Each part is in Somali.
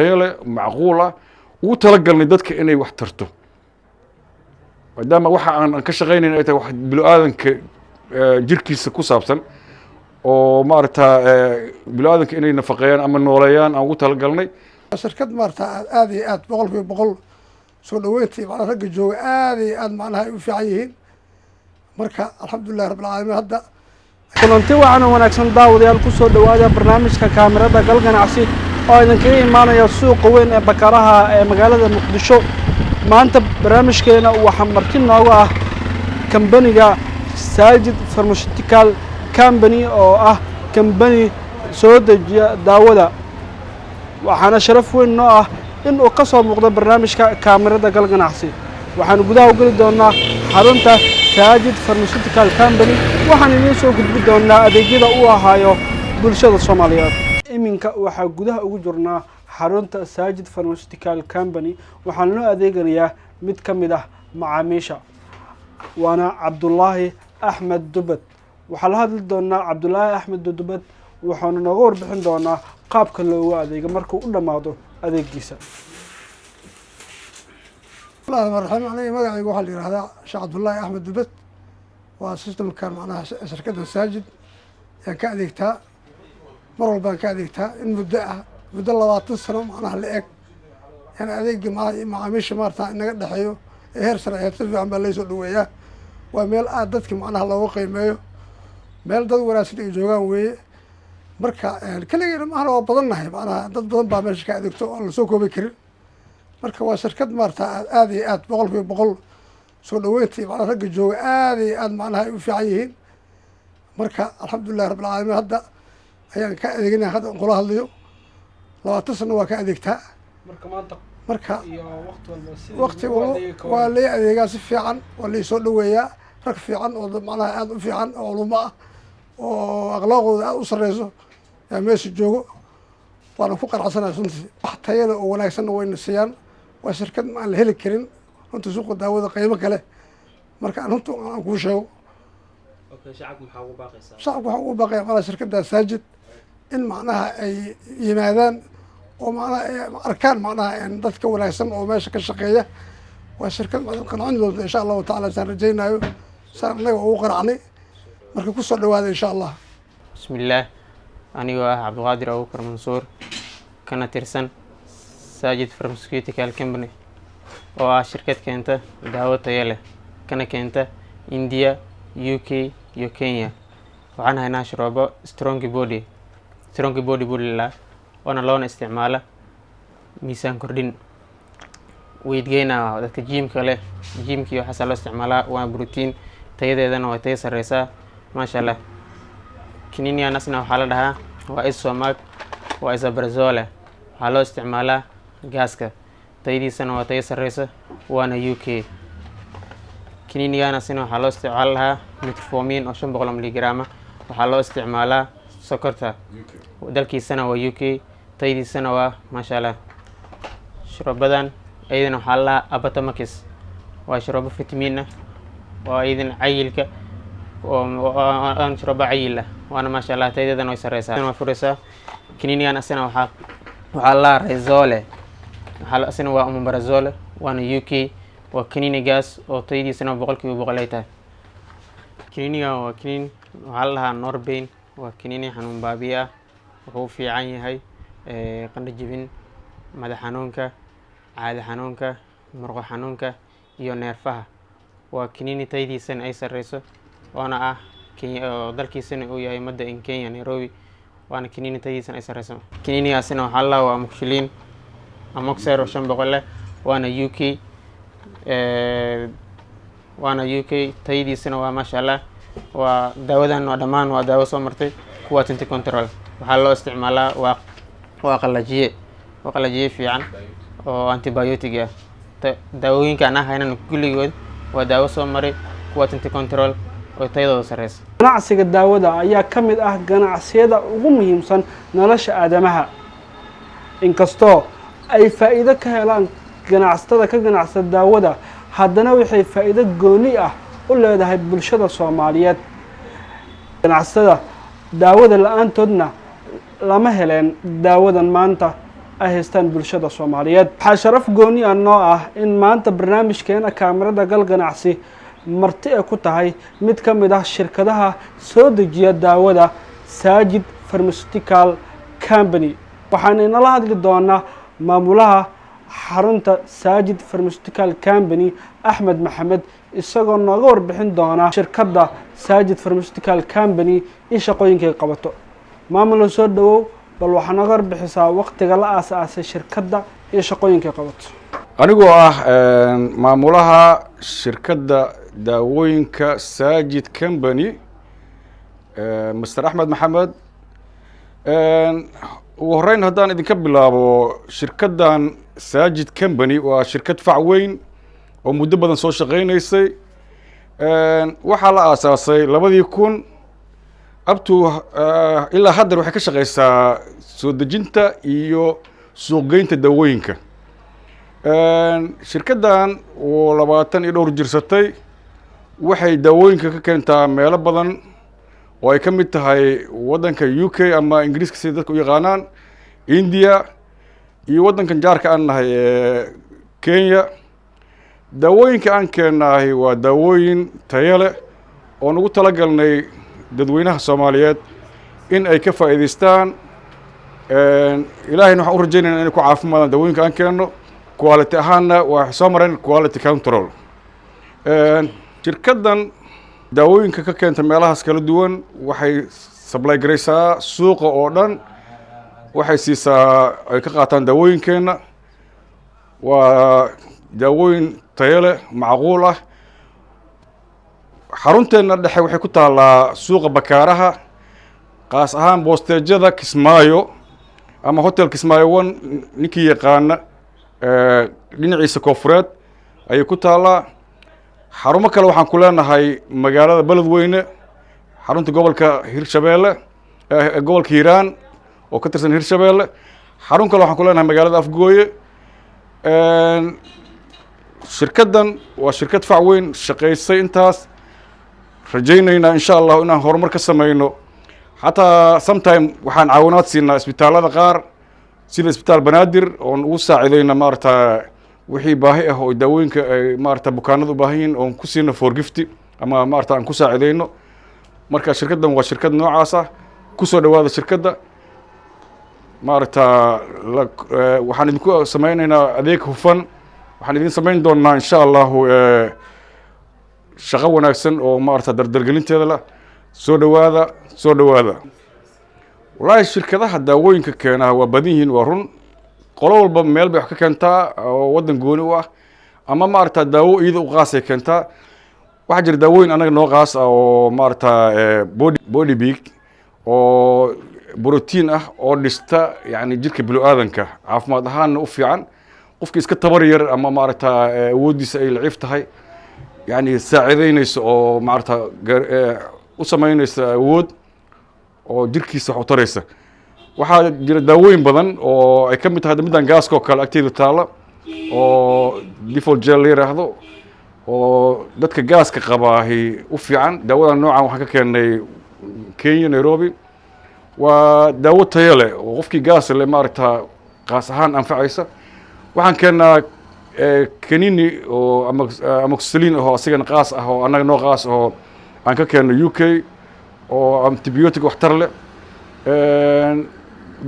هيله معقولة وتلقى dadka inay wax tarto maadaama waxa aan ka shaqeynayno ay tahay wax bilaadanka jirkiisa ku saabsan oo maarta bilaadanka inay nafaqeeyaan ama nooleeyaan aan ugu talagalnay shirkad maarta aad iyo aad boqol soo dhaweyntii macna ragga jooga aad iyo aad macnaha u fiican yihiin marka alxamdulillaah rabbil caalamiin hadda kulanti waxaan wanaagsan daawadayaal ku soo dhawaada barnaamijka kaamirada gal ganacsi oo idinkaga imaanaya suuqa weyn ee Bakaraha ee magaalada Muqdisho maanta barnaamijkeena waxaa marti noogu ah kambaniga Sajid Pharmaceutical Company oo ah kambani soo dejiya daawada waxaana sharaf weyn noo ah in uu ka soo muuqdo barnaamijka kaamirada gal ganacsi waxaan gudaha u gali doonaa xarunta Sajid Pharmaceutical Company waxaan idin soo gudbin doonaa adeegyada uu ahaayo bulshada Soomaaliyeed iminka waxaa gudaha ugu jirnaa xarunta Sajid Pharmaceutical Company waxaan loo adeeganayaa mid ka mid ah macaamiisha waana Cabdullaahi Axmed Dubad waxaa la hadli doonaa Cabdullaahi Axmed Dubad waxaanu nooga warbixin doonaa qaabka loogu adeego markuu u dhamaado adeegiisa magacaygu waxaa la yidhaahdaa Sheekh Cabdullaahi Axmed Dubad waa systemkan macnaha shirkadda Sajid ayaan ka adeegtaa mar walbaan ka adeegtaa in muddo 20 sano macnaha la eg yani adeegga macaamiisha maarta inaga dhexeeyo ee heer sare si fiican baa laysoo dhaweeyaa waa meel aad dadka macnaha looga qiimeeyo meel dad wanaagsan ay joogaan weeye marka kaligeena macnaha waa badannahay macnaha dad badan baa meesha ka adeegto oo la soo koobi karin marka waa shirkad maarta aad iyo aad boqol soo dhaweyntii macnaha ragga jooga aad iyo aad macnaha u fiican yihiin marka alxamdulillaah rabbil caalamiin hadda ayaan ka adeegnaa hadda kula hadlayo 20 sano waa ka adeegtaa marka waqti waa la adeegaa si fiican waa la soo dhaweeyaa rag fiican oo macnaha aad u fiican oo culimo ah oo akhlaaqooda aad u sareyso yaa meesha joogo waana ku qanacsanahay runtii wax tayo leh oo wanaagsan wayna siiyaan waa shirkad aan la heli karin runtii suuqa daawada qiimo kale marka aan runtii aan kuu sheego shacabku waxaa ugu baaqaya macnaha shirkadda Sajid in macnaha ay yimaadaan oo macnaha ay arkaan macnaha dadka wanaagsan oo meesha ka shaqeeya waa shirkad qancin doonta insha allahu tacaala saan rajaynayo saan anaga ugu qanacnay marka ku soo dhawaada insha allah bismillaah anigoo ah Cabdiqaadir Abuukar Mansuur kana tirsan Sajid Pharmaceutical Company oo ah shirkad keenta daawo tayo leh kana keenta India UK iyo Kenya waxaan haynaa sharoobo strong body bulla wana loona isticmaala miisaan kordhin weight gain dadka gymka leh gymkii waxa loo isticmaalaa waa protein tayadeedana waa tayo sareysa maasha Allah kiniiniyan asna waxa la dhahaa waa Isomax waa Isabrazole waxa loo isticmaalaa gaaska tayadiisana waa tayo sareysa waana UK kiniiniyan asna waxa loo isticmaalaa metformin oo 500 mg waxa loo isticmaalaa sokorta dalkiisana waa UK tayadiisana waa maasha Allah shiroobadan ayadana waxa la Apatomax waa shiroobo fitamiin ah waa ayadana cayilka oo aan shiroobo cayil ah waana maasha Allah tayadana way sareysaa waa furaysaa kiniiniyan asna waxa la Rezole waxa asna waa Omeprazole waana UK waa kiniini gas oo tayadiisana 100% ay tahay kiniiniga waa kiniin waxa la Norbain waa kiniini xanuun baabiya wuxuu fiican yahay qandho jabin madax xanuunka caadi xanuunka murqo xanuunka iyo neerfaha waa kiniini tayadiisana ay sareyso waana ah dalkiisana uu yahay madda in Kenya Nairobi waana kiniini tayadiisana ay sareyso kiniinigaasina waxa la waa Amoxicillin Amoxer 500 waana UK tayadiisana waa maasha Allah waa daawadan waa dhamaan waa daawo soo martay kuwa tinti control waxa loo isticmaalaa waa qalajiye fiican oo antibiotic ah daawooyinka aan haynan kulligood waa daawo soo maray kuwa tinti control oo tayadooda sareysa ganacsiga daawada ayaa ka mid ah ganacsiyada ugu muhiimsan nolosha aadamaha inkastoo ay faa'iido ka helaan ganacsatada ka ganacsada daawada haddana waxay faa'iido gooni ah u leedahay bulshada Soomaaliyeed ganacsatada daawada la'aantoodna lama heleen daawadan maanta ay haystaan bulshada soomaaliyeed. waxaa sharaf gooni ah noo ah in maanta barnaamijkeena kaamirada gal ganacsi marti ay ku tahay mid ka mid ah shirkadaha soo dejiya daawada saajid pharmaceutical company. waxaan inala hadli doonaa maamulaha xarunta saajid pharmaceutical company Axmed Maxamed, isagoo nooga warbixin doona shirkadda saajid pharmaceutical company iyo shaqooyinka ay qabato. maamulka soo dhawow, bal waxaa nooga warbixisaa waqtiga la aasaasay shirkadda iyo shaqooyinka ay qabato. anigoo ah maamulaha shirkadda daawooyinka saajid company Mr. Axmed Maxamed. ugu horeyn haddaan idinka bilaabo, shirkaddan saajid company waa shirkad fac weyn oo muddo badan soo shaqaynaysay. waxaa la aasaasay 2000 up to ilaa hadda waxay ka shaqaysaa soo dejinta iyo suuqgeynta daawooyinka. shirkaddan oo 20 iyo dhowr jirsatay waxay daawooyinka ka keentaa meelo badan oo ay ka mid tahay waddanka UK ama Ingiriiska sida dadka u yaqaanaan, India iyo waddankan jaarka aan nahay Kenya. daawooyinka aan keenahay waa daawooyin tayo leh oo nagu talagalnay dadweynaha Soomaaliyeed in ay ka faa'iideystaan. ilaahayna waxaan u rajaynaynaa inay ku caafimaadaan daawooyinka aan keenno. quality ahaanna waa soo mareen quality control. shirkaddan daawooyinka ka keenta meelahaas kala duwan waxay supply garaysaa suuqa oo dhan. waxay siisaa ay ka qaataan daawooyinkeenna. waa daawooyin tayo leh, macquul ah. xarunteenna dhexe waxay ku taallaa suuqa Bakaaraha, qaas ahaan boosteejada Kismaayo ama hotel Kismaayo 1 ninkii yaqaana dhinaciisa koonfureed ayay ku taallaa. xarumo kale waxaan ku leenahay magaalada Beledweyne, xarunta gobolka Hirshabeelle, gobolka Hiiraan oo ka tirsan Hirshabeelle. xarun kale waxaan ku leenahay magaalada Afgooye. shirkaddan waa shirkad fac weyn shaqaysay intaas. rajaynaynaa insha Allah inaan horumar ka samayno. xataa sometime waxaan caawinaad siinaa isbitaalada qaar sida isbitaal Banaadir oo ugu saacidayna maarta wixii baahi ah oo daawooyinka ay maarta bukaanadu u baahan yihiin oo ku siino for gift ama maarta aan ku saacidayno. marka shirkaddan waa shirkad noocaas ah. ku soo dhawaada shirkadda. maarta waxaan idinku sameynaynaa adeeg hufan. waxaan idin samayn doonaa insha Allah shaqo wanaagsan oo maarta dardargelinteeda la soo dhawaada. wallaahi shirkadaha daawooyinka keena waa badan yihiin, waa run. qolo walba meel bay wax ka keentaa oo waddan gooni u ah ama maarta daawo iyada u qaasay keentaa. waxaa jira daawooyin anaga noo qaas ah oo maarta body big oo بروتين oo dhista yani jirka bini'aadanka caafimaad ahaan u fiican. qofkii iska tabar yar ama maarata awoodiisa ay laciif tahay yani saacideynayso oo maarata u sameynaysa awood oo jirkiisa wax u taraysa. waxaa jira daawooyin badan oo ay ka mid tahay midaan gaaska oo kale agteeda taala oo default gel la yiraahdo oo dadka gaaska qabaahi u fiican. daawadan noocan waxaan ka keenay Kenya, Nairobi. waa daawo tayo leh oo qofkii gaas leh maarata qaas ahaan anfacaysa. waxaan keenaa kanini oo amoxicillin oo asigana qaas ah oo anaga noo qaas oo aan ka keeno UK oo antibiotic waxtar leh.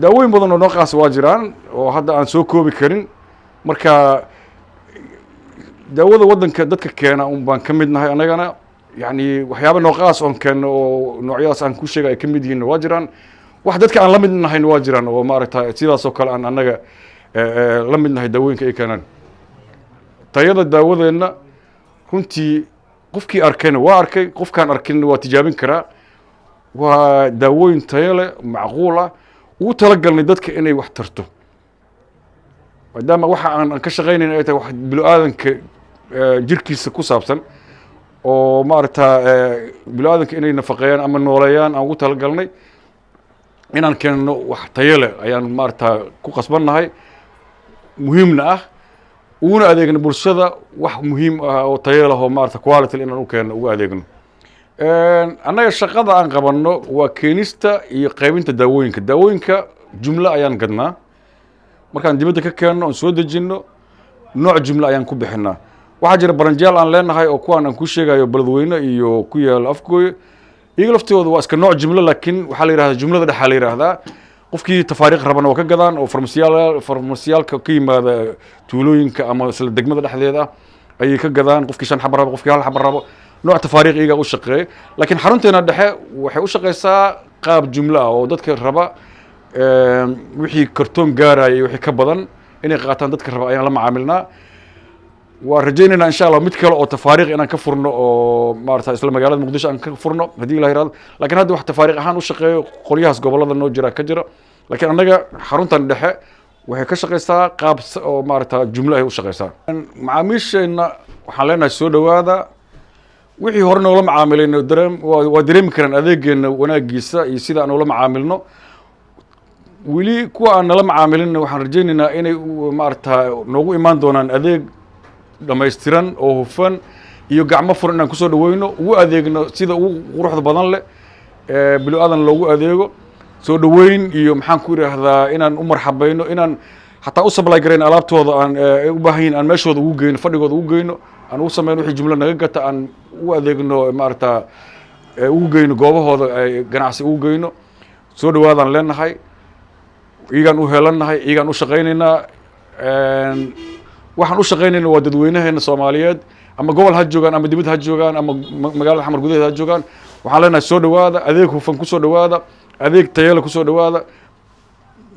daawooyin badan oo noo qaas waa jiraan oo hadda aan soo koobi karin. marka daawada waddanka dadka keena un baan ka mid nahay anagana. yani waxyaabo noo qaas oon keeno oo noocyadaas aan ku sheegay ay ka mid yihiin waa jiraan. wax dadka aan la mid nahayn waa jiraan oo maaragta sidaas oo kale aan anaga la mid nahay daawooyinka ay keenaan. tayada daawadeenna runtii qofkii arkayna waa arkay, qofkaan arkinna waa tijaabin karaa. waa daawooyin tayo leh, macquul ah, ugu talagalnay dadka inay wax tarto. maadaama waxa aan ka shaqaynayn ay tahay wax bini'aadanka jirkiisa ku saabsan oo maaragta bini'aadanka inay nafaqeeyaan ama nooleeyaan aan ugu talagalnay inaan keenno wax tayo leh ayaan maaragta ku qasbannahay. muhiimna ah uguna adeegno bulshada wax muhiim ah oo tayo leh oo maaragta quality inaan u keenno ugu adeegno. annaga shaqada aan qabanno waa keenista iyo qaybinta daawooyinka. daawooyinka jumlo ayaan gadnaa markaan dibadda ka keenno oon soo dejinno nooc jumlo ayaan ku bixinaa. waxaa jira baranjaal aan leenahay oo kuwaan aan ku sheegayo beledweyne iyo ku yaalo afgooye iyaga laftooda waa iska nooc jumlo, laakiin waxaa la yidhahdaa jumlada dhexaa la yidhaahdaa. qofkii tafaariiq rabana waa ka gadaan oo farmasiyaalka ka yimaada tuulooyinka ama isla degmada dhexdeeda ah ayay ka gadaan. qofkii 5 xabo rabo, qofkii 1 xabo rabo, nooc tafaariiq iyaga u shaqeeya. laakiin xarunteena dhexe waxay u shaqeysaa qaab jumlo ah oo dadka raba wixii kartoon gaaraya wixii ka badan inay qaataan dadka raba ayaan la macaamilnaa. waan rajaynaynaa insha allah mid kale oo tafaariiq inaan ka furno oo maarata isla magaalada muqdisho aan ka furno haddii ilaah yiraahdo. laakiin hadda wax tafaariiq ahaan u shaqeeyo qolyahaas gobollada noo jira ka jira. laakiin annaga xaruntan dhexe waxay ka shaqeysaa qaab oo maarata jumlo ay u shaqeysaa. macaamiisheenna waxaan leenahay soo dhowaada. wixii hore noola macaamilayno waa dareemi karaan adeegeenna wanaagiisa iyo sida aan ula macaamilno. weli kuwa aan nala macaamilinna waxaan rajaynaynaa inay maarata noogu imaan doonaan adeeg dhamaystiran oo hufan iyo gacmo furan inaan kusoo dhaweyno, ugu adeegno sida ugu quruxda badan leh bilo-aadan loogu adeego. soo dhaweyn iyo maxaan ku idhaahdaa inaan u marxabayno, inaan xataa u supply garayn alaabtooda aan u baahan yihin aan meeshooda ugu geyno, fadhigooda ugu geyno, aan ugu sameyno wixii jumlo naga gata aan u adeegno maarata ugu geyno goobahooda ganacsi ugu geyno. soo dhawaadaan leenahay, iyagaan u helannahay, iyagaan u shaqaynaynaa. waxaan u shaqaynayna waa dadweynaheena Soomaaliyeed ama gobol ha joogaan ama dibadda ha joogaan ama magaalada xamar gudaheeda ha joogaan. waxaan leenahay soo dhawaada, adeeg hufan ku soo dhawaada, adeeg tayale ku soo dhawaada,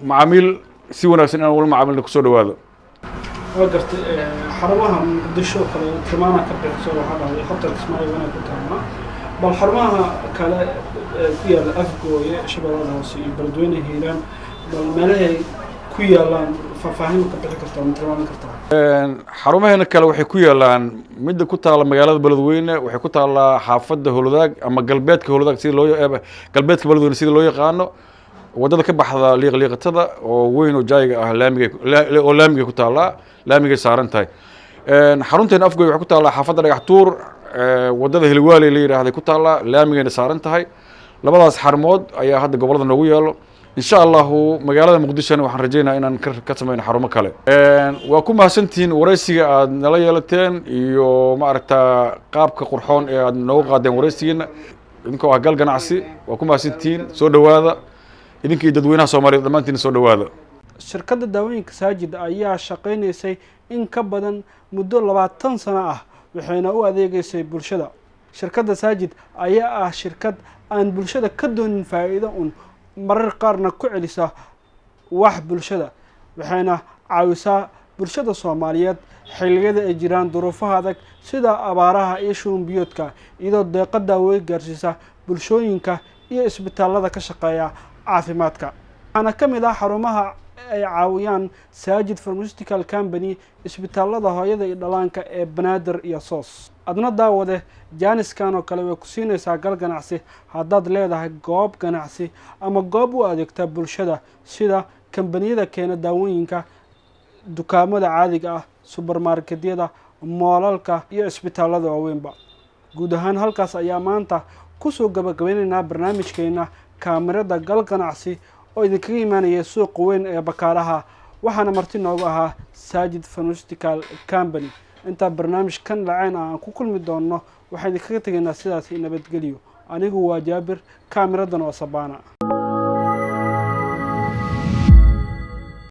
macaamiil si wanaagsan inaan ula macaamilno ku soo dhawaada. waa gartay xarumaha muqdisho kale tilmaana ka bixiso waxaa dhacday hotel Kismaayo wanaag ku taama, bal xarumaha kale ku yaala afgooye shabeellada hoose iyo beledweyne hiiraan bal meelahay ku yaalaan faahfaahin ka bixi kartaa ma tilmaami kartaa? xarumaheena kale waxay ku yaalaan midda ku taala magaalada beledweyne, waxay ku taalaa xaafadda Howlwadaag ama galbeedka Howlwadaag sida loo galbeedka beledweyne sida loo yaqaano, wadada ka baxda liiqliiqatada oo weyn oo jayga ah laamiga ku taalaa, laamigay saaran tahay. xarunteena afgooy waxay ku taalaa xaafadda Dhagax Tuur, wadada Hilwaale la yiraahday ku taalaa, laamigayna saaran tahay. labadaas xarumood ayaa hadda gobolada noogu yaalo. insha allahu magaalada muqdishona waxaan rajaynayaa inaan ka sameyno xarumo kale. waa ku mahadsantihiin wareysiga aad nala yeelateen iyo maaragta qaabka qurxoon ee aad noogu qaadeen wareysigiina idinkoo ah gal ganacsi. waa ku mahadsantihiin, soo dhawaada idinkii dadweynaha Soomaaliyeed dhammaantiin soo dhawaada. shirkadda daawooyinka Saajid ayaa shaqaynaysay in ka badan muddo 20 sano ah waxayna u adeegaysay bulshada. shirkadda Saajid ayaa ah shirkad aan bulshada ka doonin faa'iido marar qaarna ku celisa wax bulshada, waxayna caawisaa bulshada Soomaaliyeed xilliyada ay jiraan duruufaha adag sida abaaraha iyo shuban biyoodka, iyadoo deeqa daawooyin gaarsiisa bulshooyinka iyo isbitaalada ka shaqeeya caafimaadka. waxaana ka mid ah xarumaha ay caawiyaan Saajid Pharmaceutical Company isbitaalada hooyada iyo dhalaanka ee Banaadir iyo Soos. adna daawade jaaniskan oo kale way ku siinaysaa gal ganacsi haddaad leedahay goob ganacsi ama goob u adeegta bulshada sida kambaniyada keena daawooyinka, dukaamada caadiga ah, supermarketyada, moolalka iyo isbitaalada waaweynba. guud ahaan halkaas ayaa maanta kusoo gabagabaynaynaa barnaamijkeena kaamirada gal ganacsi oo idinkaga imaanaya suuqa weyn ee Bakaaraha. waxaana marti noogu ahaa Saajid Pharmaceutical Company. inta barnaamijkan lacayn aan ku kulmi doono waxaan idinkaga tegaynaa sidaas nabadgelyo. anigu waa Jaabir, kaamiradan oo Sabaana.